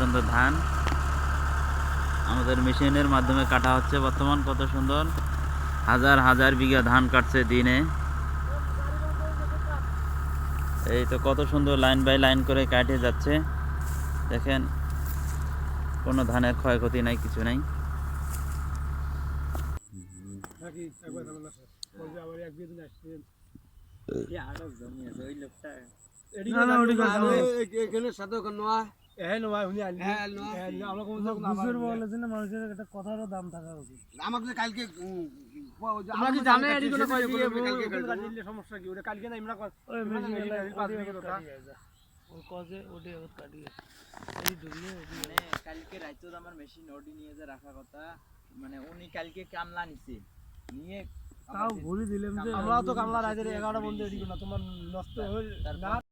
সুন্দর ধান আমাদের মেশিনের মাধ্যমে কাটা হচ্ছে বর্তমান। কত সুন্দর, হাজার হাজার বিঘা ধান কাটছে দিনে। এই তো কত সুন্দর লাইন বাই লাইন করে কাটে যাচ্ছে। দেখেন কোনো ধানের ক্ষয়ক্ষতি নাই, কিছু নাই। কালকে রাইতো আমার মেশিন ওডি নিয়ে যে রাখা কথা, মানে উনি কালকে কামলা নিছে নিয়ে তাও ঘুরে দিলাম যে আমরা তো কামলা রাইতে 11টা বন্ধ এদিকে না তোমার নষ্ট হয়ে না।